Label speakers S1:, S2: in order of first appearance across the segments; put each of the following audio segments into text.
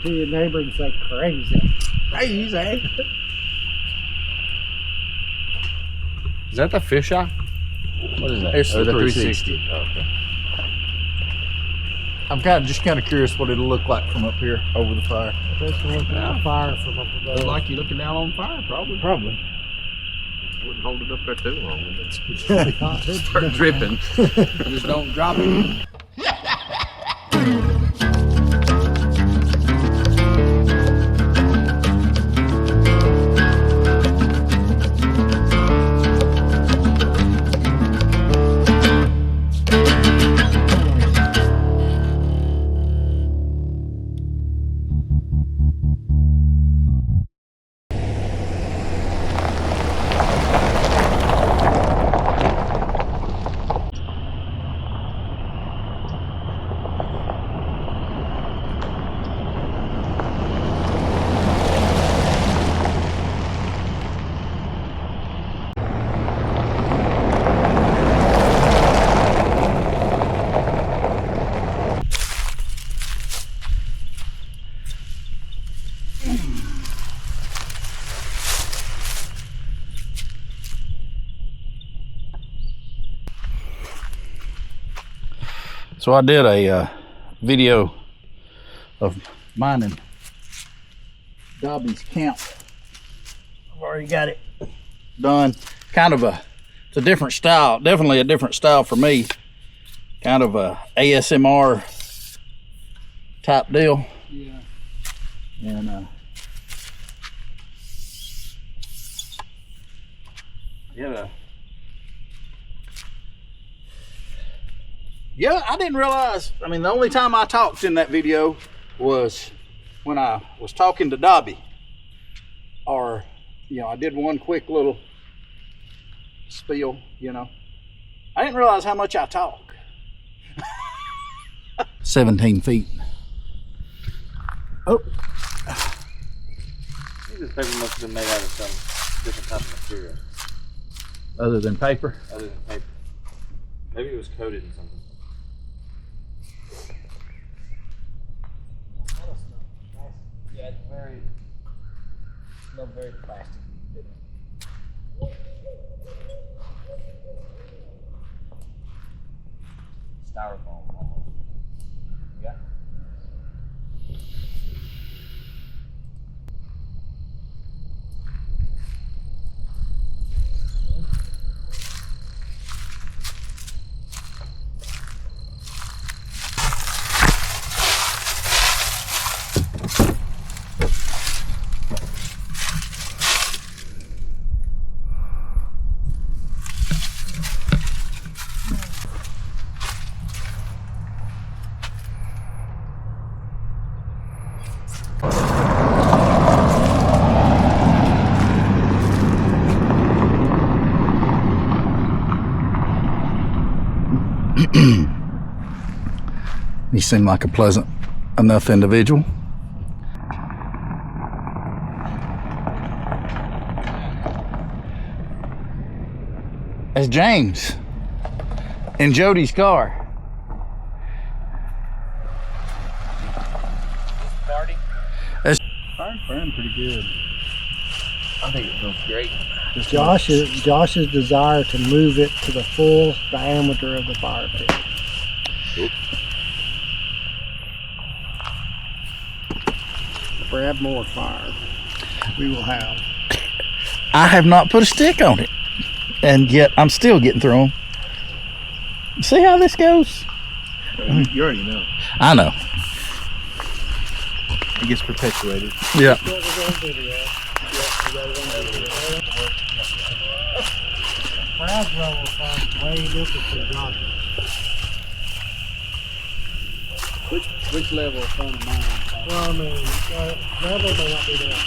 S1: to your neighbor and say crazy.
S2: Crazy.
S3: Is that the fisheye? What is that?
S2: It's
S3: Oh,
S2: the
S3: the
S2: 360.
S3: 360. Oh, okay.
S2: I'm just kind of curious what it'll look like from up here over the fire.
S1: Just looking at fire from up above.
S2: Look like you're looking down on fire, probably.
S1: Probably.
S3: Wouldn't hold it up there too long. It's
S1: It's
S3: start dripping.
S2: Just don't drop it. So I did a video of mine and Dobby's camp. I've already got it done. It's a different style, definitely a different style for me. Kind of a ASMR type deal.
S1: Yeah.
S2: And yeah, I didn't realize. I mean, the only time I talked in that video was when I was talking to Dobby, or I did one quick little spiel. I didn't realize how much I talk. 17 feet. Oh.
S3: This paper must have been made out of some different type of material.
S2: Other than paper?
S3: Other than paper. Maybe it was coated in something.
S1: Yeah, it's very plastic. Styrofoam almost. Yeah.
S2: He seemed like a pleasant enough individual. That's James in Jody's car. That's burning pretty good.
S3: I think it smells great.
S1: Josh's desire to move it to the full diameter of the fire pit.
S3: Oops.
S1: Grab more fire. We will have.
S2: I have not put a stick on it, and yet I'm still getting through them. See how this goes?
S3: You already know.
S2: I know.
S3: It gets perpetuated.
S2: Yeah.
S1: Braswell will find way different from Josh. Which level of fun am I on? Well, I mean, level may not be there.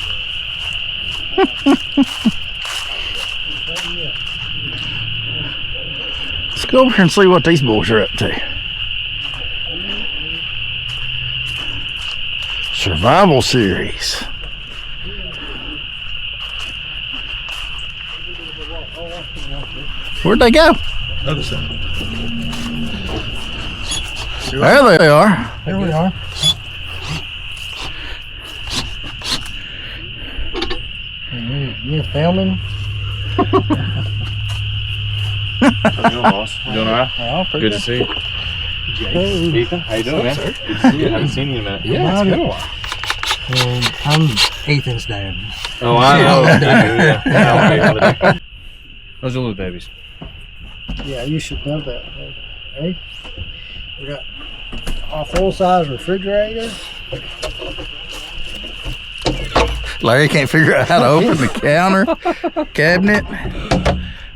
S2: Let's go over here and see what these boys are up to. Survival series. Where'd they go?
S3: Other side.
S2: There they are.
S1: Here we are. You filming?
S3: How you doing, boss? You doing all right?
S1: Oh, pretty
S3: Good to see you.
S1: Hey.
S3: Ethan, how you doing, man? Good to see you. Haven't seen you in a minute.
S1: Yeah, it's been a
S3: while.
S1: I'm Ethan's dad.
S3: Oh, I know. Yeah. Those are little babies.
S1: Yeah, you should know that. Hey, we got a full-size refrigerator.
S2: Larry can't figure out how to open the counter cabinet.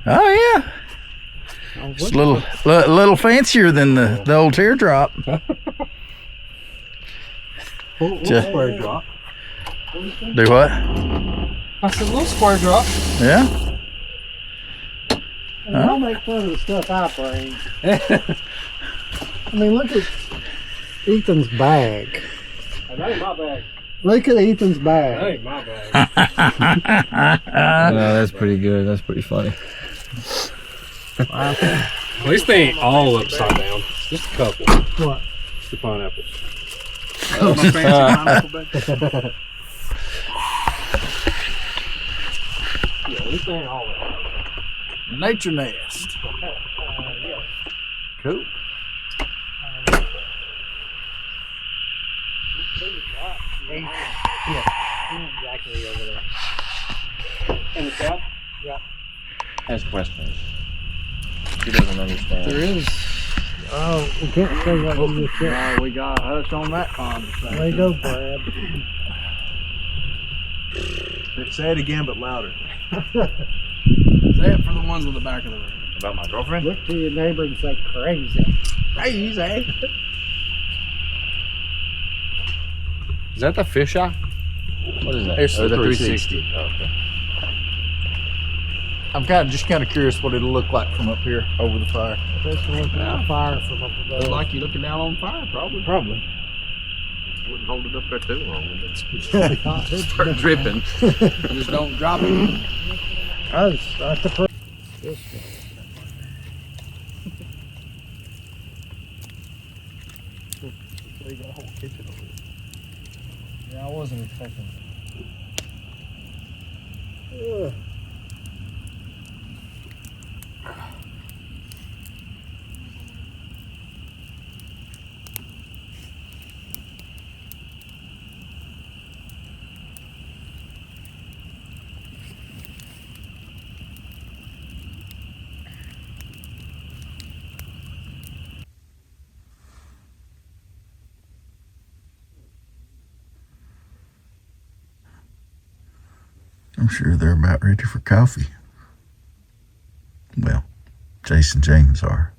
S2: Oh yeah, it's a little fancier than the old teardrop. Just-
S1: Square drop.
S2: Do what?
S1: I said, little square drop.
S2: Yeah.
S1: I mean, I'll make fun of the stuff I bring. I mean, look at Ethan's bag.
S4: That ain't my bag.
S1: Look at Ethan's
S4: That
S1: bag.
S4: ain't my bag.
S3: No, that's pretty good. That's pretty funny.
S4: At least they ain't all upside down. Just a couple.
S1: What?
S4: The pineapples. Yeah, at least they ain't all up.
S2: Nature nest. Cool.
S1: Exactly over there.
S4: In the south?
S3: Ask questions. He doesn't understand.
S1: There is. Oh, we can't say what you just said.
S2: We got us on that conversation.
S1: There you go, Brad.
S5: Say it again, but louder.
S2: Say it for the ones in the back of the room.
S3: About my girlfriend?
S1: Look to your neighbor and say crazy.
S2: Crazy.
S3: Is that the fisheye? What is that?
S2: It's
S3: Oh,
S2: the
S3: the
S2: 360.
S3: 360. Oh, okay.
S2: I'm just kind of curious what it'll look like from up here over the fire.
S1: That's one from the fire from up above.
S2: Look like you're looking down on fire, probably.
S3: Probably. Wouldn't hold it up there too long.
S1: It's
S3: Start dripping.
S2: Just don't drop it.
S1: that's the first. This one.
S5: So you got a whole kitchen over there.
S1: Yeah, I wasn't expecting that.
S6: I'm sure they're about ready for coffee. Well, Jason James are.